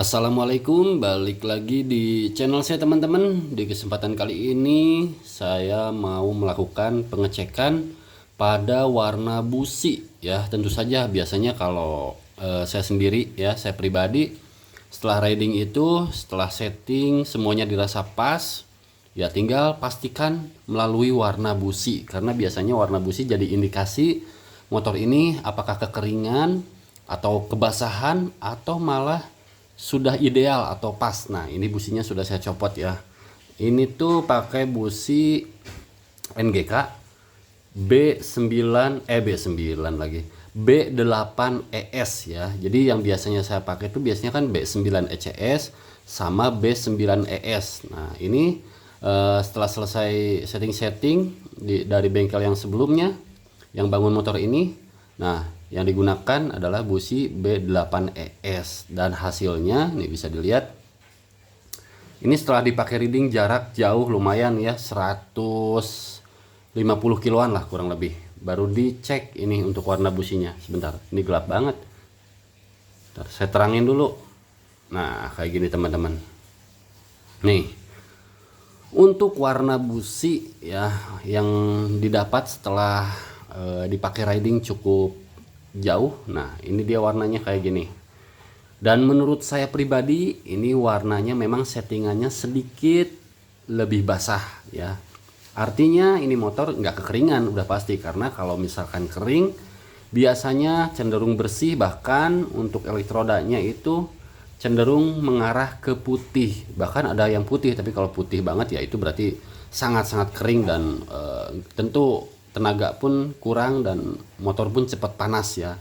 Assalamualaikum, balik lagi di channel saya teman-teman. Di kesempatan kali ini saya mau melakukan pengecekan pada warna busi ya. Tentu saja biasanya kalau saya sendiri ya, saya pribadi setelah riding itu, setelah setting semuanya dirasa pas, ya tinggal pastikan melalui warna busi. Karena biasanya warna busi jadi indikasi motor ini apakah kekeringan atau kebasahan atau malah sudah ideal atau pas. Nah, ini businya sudah saya copot ya. Ini tuh pakai busi NGK B9 lagi. B8 ES ya. Jadi yang biasanya saya pakai itu biasanya kan B9 ECS sama B9 ES. Nah, ini setelah selesai setting-setting dari bengkel yang sebelumnya yang bangun motor ini, nah yang digunakan adalah busi B8 ES dan hasilnya nih bisa dilihat. Ini setelah dipakai reading jarak jauh lumayan ya, 150 kiloan lah kurang lebih. Baru dicek ini untuk warna businya. Sebentar, ini gelap banget. Bentar, saya terangin dulu. Nah, kayak gini teman-teman. Nih, untuk warna busi ya yang didapat setelah dipakai riding cukup jauh. Nah, ini dia warnanya kayak gini. Dan menurut saya pribadi ini warnanya memang settingannya sedikit lebih basah ya. Artinya ini motor nggak kekeringan udah pasti, karena kalau misalkan kering biasanya cenderung bersih, bahkan untuk elektrodanya itu cenderung mengarah ke putih. Bahkan ada yang putih, tapi kalau putih banget ya itu berarti sangat-sangat kering dan tentu tenaga pun kurang dan motor pun cepat panas ya.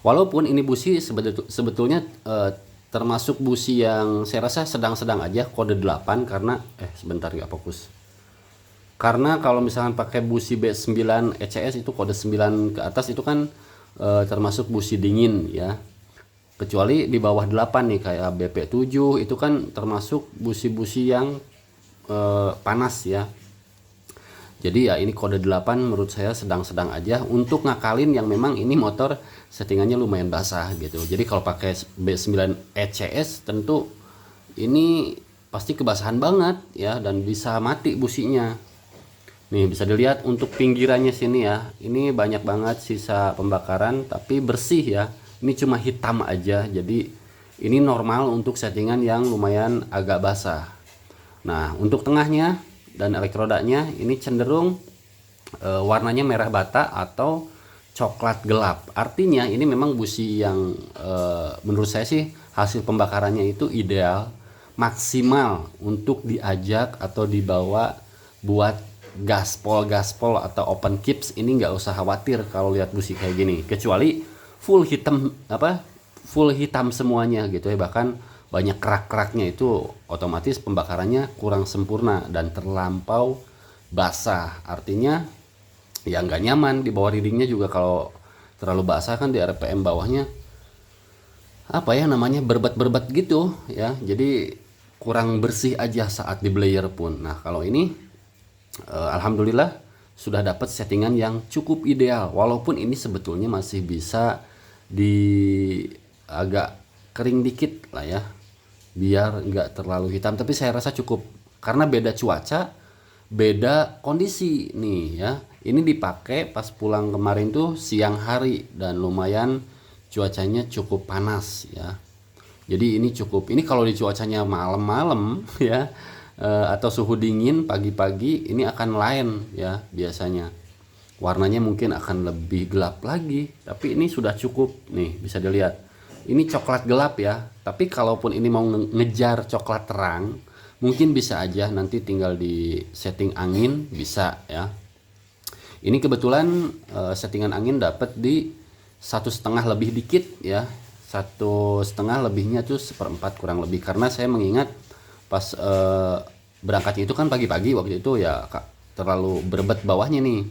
Walaupun ini busi sebetulnya termasuk busi yang saya rasa sedang-sedang aja, kode 8, karena sebentar nggak fokus. Karena kalau misalkan pakai busi B9 ECS itu kode 9 ke atas itu kan termasuk busi dingin ya. Kecuali di bawah 8 nih kayak BP7 itu kan termasuk busi-busi yang panas ya. Jadi ya ini kode 8 menurut saya sedang-sedang aja untuk ngakalin yang memang ini motor settingannya lumayan basah gitu. Jadi kalau pakai B9 ECS tentu ini pasti kebasahan banget ya dan bisa mati businya. Nih bisa dilihat untuk pinggirannya sini ya. Ini banyak banget sisa pembakaran tapi bersih ya. Ini cuma hitam aja. Jadi ini normal untuk settingan yang lumayan agak basah. Nah, untuk tengahnya dan elektrodanya ini cenderung warnanya merah bata atau coklat gelap. Artinya ini memang busi yang menurut saya sih hasil pembakarannya itu ideal, maksimal untuk diajak atau dibawa buat gaspol atau open kips. Ini nggak usah khawatir kalau lihat busi kayak gini, kecuali full hitam semuanya gitu ya, bahkan banyak kerak-keraknya, itu otomatis pembakarannya kurang sempurna dan terlampau basah. Artinya ya nggak nyaman di bawah readingnya juga. Kalau terlalu basah kan di RPM bawahnya apa ya namanya, berbet-berbet gitu ya, jadi kurang bersih aja saat di blayer pun. Nah kalau ini alhamdulillah sudah dapat settingan yang cukup ideal, walaupun ini sebetulnya masih bisa di agak kering dikit lah ya biar nggak terlalu hitam, tapi saya rasa cukup karena beda cuaca, beda kondisi nih ya. Ini dipakai pas pulang kemarin tuh siang hari dan lumayan cuacanya cukup panas ya. Jadi ini cukup, ini kalau di cuacanya malam-malam ya atau suhu dingin pagi-pagi ini akan lain ya, biasanya warnanya mungkin akan lebih gelap lagi, tapi ini sudah cukup nih bisa dilihat. Ini coklat gelap ya, tapi kalaupun ini mau ngejar coklat terang mungkin bisa aja nanti tinggal di setting angin bisa ya. Ini kebetulan settingan angin dapat di 1,5 lebih dikit ya, 1,5 lebihnya tuh 1/4 kurang lebih, karena saya mengingat pas berangkatnya itu kan pagi-pagi waktu itu ya terlalu berbet bawahnya nih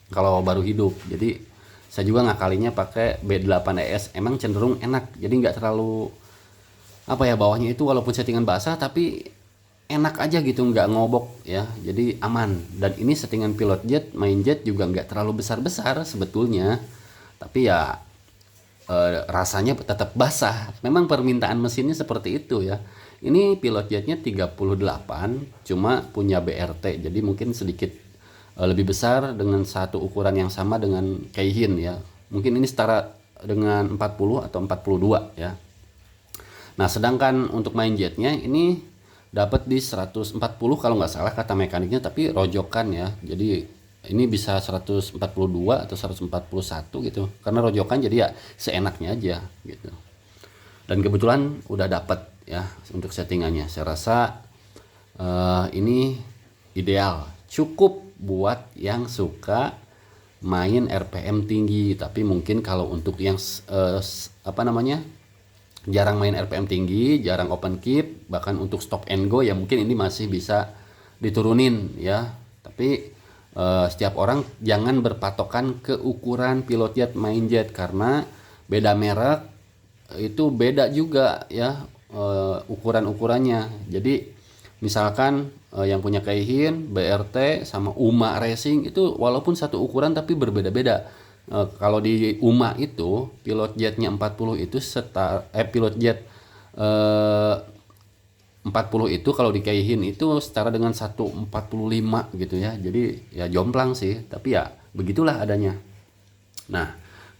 kalau baru hidup. Jadi saya juga ngakalinya pakai B8 ES, emang cenderung enak, jadi nggak terlalu apa ya, bawahnya itu walaupun settingan basah tapi enak aja gitu, nggak ngobok ya, jadi aman. Dan ini settingan pilot jet, main jet juga nggak terlalu besar-besar sebetulnya, tapi ya rasanya tetap basah. Memang permintaan mesinnya seperti itu ya. Ini pilot jetnya 38, cuma punya BRT, jadi mungkin sedikit lebih besar dengan satu ukuran yang sama dengan Keihin ya. Mungkin ini setara dengan 40 atau 42 ya. Nah, sedangkan untuk main jetnya ini dapat di 140 kalau nggak salah kata mekaniknya, tapi rojokan ya. Jadi ini bisa 142 atau 141 gitu. Karena rojokan jadi ya seenaknya aja gitu. Dan kebetulan udah dapat ya untuk settingannya. Saya rasa ini ideal. Cukup buat yang suka main RPM tinggi, tapi mungkin kalau untuk yang jarang main RPM tinggi, jarang open keep, bahkan untuk stop and go ya mungkin ini masih bisa diturunin ya. Tapi setiap orang jangan berpatokan ke ukuran pilot jet main jet, karena beda merek itu beda juga ya ukuran-ukurannya. Jadi misalkan yang punya Keihin, BRT sama UMA Racing itu walaupun satu ukuran tapi berbeda-beda. Kalau di UMA itu pilot jetnya 40 itu pilot jet 40 itu kalau di Keihin itu setara dengan 145 gitu ya. Jadi ya jomplang sih, tapi ya begitulah adanya. Nah,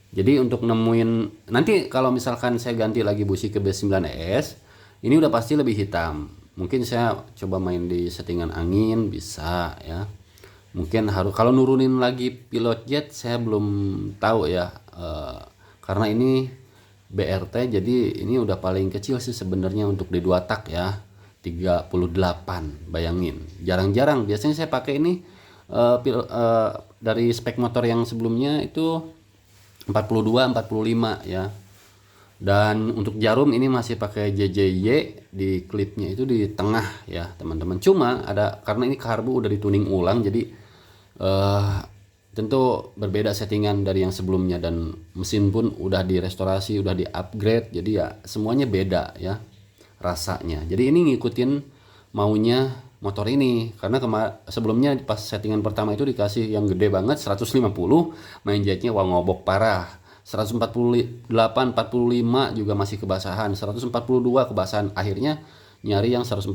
jadi untuk nemuin nanti kalau misalkan saya ganti lagi busi ke B9ES, ini udah pasti lebih hitam. Mungkin saya coba main di settingan angin bisa ya. Mungkin harus kalau nurunin lagi pilot jet saya belum tahu ya, karena ini BRT jadi ini udah paling kecil sih sebenarnya untuk di 2 tak ya, 38. Bayangin jarang-jarang, biasanya saya pakai ini dari spek motor yang sebelumnya itu 42 45 ya. Dan untuk jarum ini masih pakai JJY, di klipnya itu di tengah ya teman-teman. Cuma ada karena ini karbu udah dituning ulang, jadi tentu berbeda settingan dari yang sebelumnya, dan mesin pun udah direstorasi, udah di upgrade, jadi ya semuanya beda ya rasanya. Jadi ini ngikutin maunya motor ini, karena sebelumnya pas settingan pertama itu dikasih yang gede banget 150, main jetnya wah ngobok parah. 148 45 juga masih kebasahan, 142 kebasahan. Akhirnya nyari yang 140,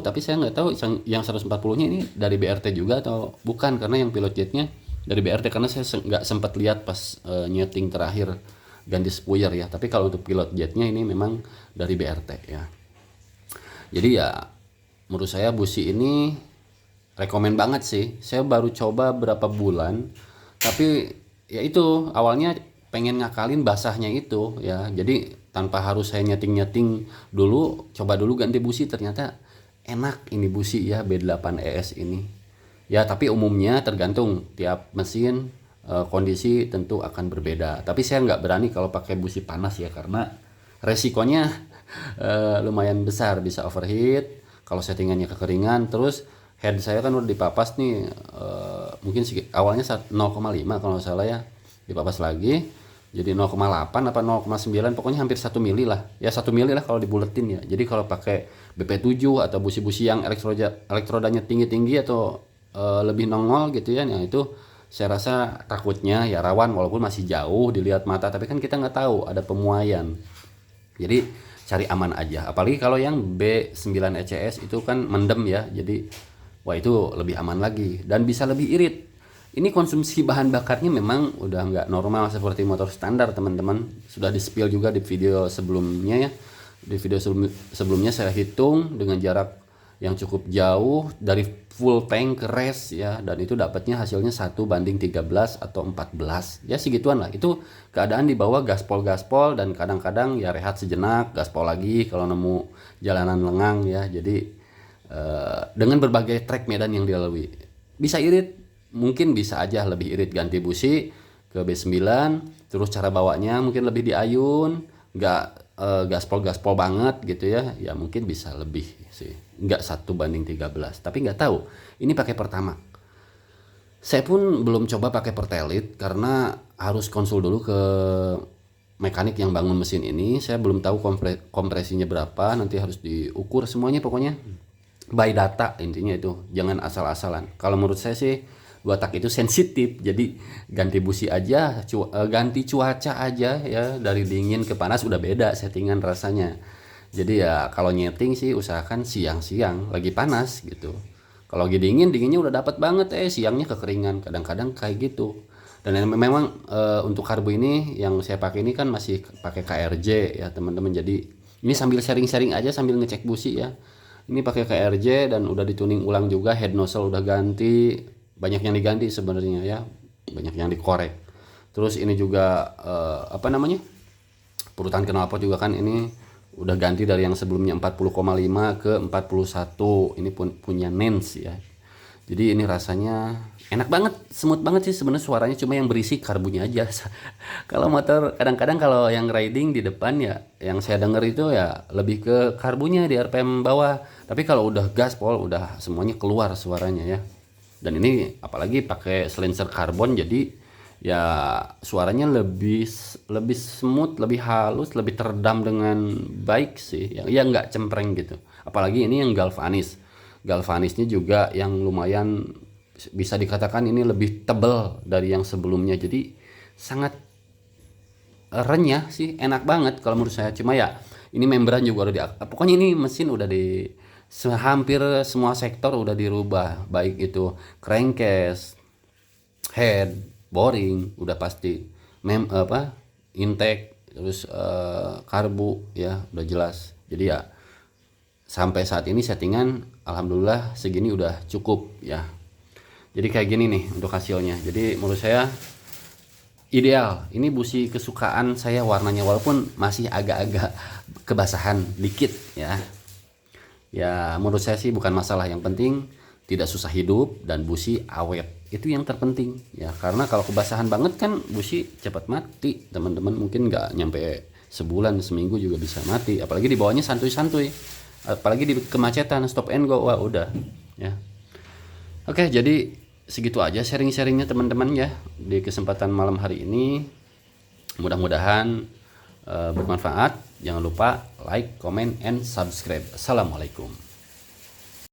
tapi saya nggak tahu yang 140-nya ini dari BRT juga atau bukan, karena yang pilot jetnya dari BRT, karena saya nggak sempat lihat pas nyeting terakhir ganti spoiler ya. Tapi kalau untuk pilot jetnya ini memang dari BRT ya. Jadi ya menurut saya busi ini rekomen banget sih. Saya baru coba berapa bulan, tapi ya itu awalnya pengen ngakalin basahnya itu ya. Jadi tanpa harus saya nyeting dulu, coba dulu ganti busi, ternyata enak ini busi ya B8ES ini ya. Tapi umumnya tergantung tiap mesin, kondisi tentu akan berbeda. Tapi saya nggak berani kalau pakai busi panas ya, karena resikonya lumayan besar, bisa overheat kalau settingannya kekeringan. Terus head saya kan udah dipapas nih, mungkin awalnya 0,5 kalau nggak salah ya, dipapas lagi jadi 0,8 apa 0,9, pokoknya hampir 1 mili lah ya, 1 mili lah kalau dibuletin ya. Jadi kalau pakai BP7 atau busi-busi yang elektrodanya tinggi-tinggi atau lebih nongol gitu ya, nah itu saya rasa takutnya ya rawan, walaupun masih jauh dilihat mata, tapi kan kita nggak tahu ada pemuaian. Jadi cari aman aja, apalagi kalau yang B9ECS itu kan mendem ya, jadi wah itu lebih aman lagi dan bisa lebih irit. Ini konsumsi bahan bakarnya memang udah nggak normal seperti motor standar teman-teman. Sudah di spill juga di video sebelumnya ya. Di video sebelumnya saya hitung dengan jarak yang cukup jauh dari full tank ke race ya, dan itu dapatnya hasilnya 1:13 atau 14 ya, segituan lah. Itu keadaan di bawah gaspol dan kadang-kadang ya rehat sejenak, gaspol lagi kalau nemu jalanan lengang ya. Jadi dengan berbagai trek medan yang dilalui bisa irit, mungkin bisa aja lebih irit ganti busi ke B9. Terus cara bawanya mungkin lebih diayun, nggak gaspol banget gitu ya, ya mungkin bisa lebih sih, nggak 1:13, tapi nggak tahu ini pakai pertama. Saya pun belum coba pakai pertelit karena harus konsul dulu ke mekanik yang bangun mesin ini. Saya belum tahu kompresinya berapa, nanti harus diukur semuanya, pokoknya by data intinya itu, jangan asal-asalan. Kalau menurut saya sih dua tak itu sensitif, jadi ganti busi aja, ganti cuaca aja ya, dari dingin ke panas udah beda settingan rasanya. Jadi ya kalau nyeting sih usahakan siang-siang lagi panas gitu. Kalau lagi dingin, dinginnya udah dapat banget, siangnya kekeringan, kadang-kadang kayak gitu. Dan memang untuk karbu ini yang saya pakai ini kan masih pakai KRJ ya teman-teman. Jadi ini sambil sharing-sharing aja sambil ngecek busi ya. Ini pakai KRJ dan udah dituning ulang juga, head nozzle udah ganti, banyak yang diganti sebenarnya ya, banyak yang dikorek. Terus ini juga apa namanya? Perutan knalpot juga kan ini udah ganti dari yang sebelumnya 40,5 ke 41. Ini pun punya Nens ya. Jadi ini rasanya enak banget, smooth banget sih sebenarnya, suaranya cuma yang berisi karbunya aja. Kalau motor kadang-kadang kalau yang riding di depan ya, yang saya denger itu ya lebih ke karbunya di RPM bawah. Tapi kalau udah gaspol udah semuanya keluar suaranya ya. Dan ini apalagi pakai silencer karbon, jadi ya suaranya lebih lebih smooth, lebih halus, lebih teredam dengan baik sih. Ya nggak cempreng gitu. Apalagi ini yang galvanis. Galvanisnya juga yang lumayan bisa dikatakan ini lebih tebal dari yang sebelumnya. Jadi sangat renyah sih, enak banget kalau menurut saya. Cuma ya ini membran juga udah pokoknya ini mesin udah di hampir semua sektor udah dirubah, baik itu crankcase, head, boring udah pasti, intake, terus karbu ya udah jelas. Jadi ya sampai saat ini settingan alhamdulillah segini udah cukup ya. Jadi kayak gini nih untuk hasilnya. Jadi menurut saya ideal. Ini busi kesukaan saya warnanya, walaupun masih agak-agak kebasahan dikit ya. Ya menurut saya sih bukan masalah, yang penting tidak susah hidup dan busi awet. Itu yang terpenting ya, karena kalau kebasahan banget kan busi cepat mati teman-teman. Mungkin nggak nyampe sebulan, seminggu juga bisa mati, apalagi di bawahnya santuy-santuy, apalagi di kemacetan stop and go, wah udah ya. Oke, jadi segitu aja sharing-sharingnya teman-teman ya di kesempatan malam hari ini. Mudah-mudahan bermanfaat. Jangan lupa like, comment, and subscribe. Assalamualaikum.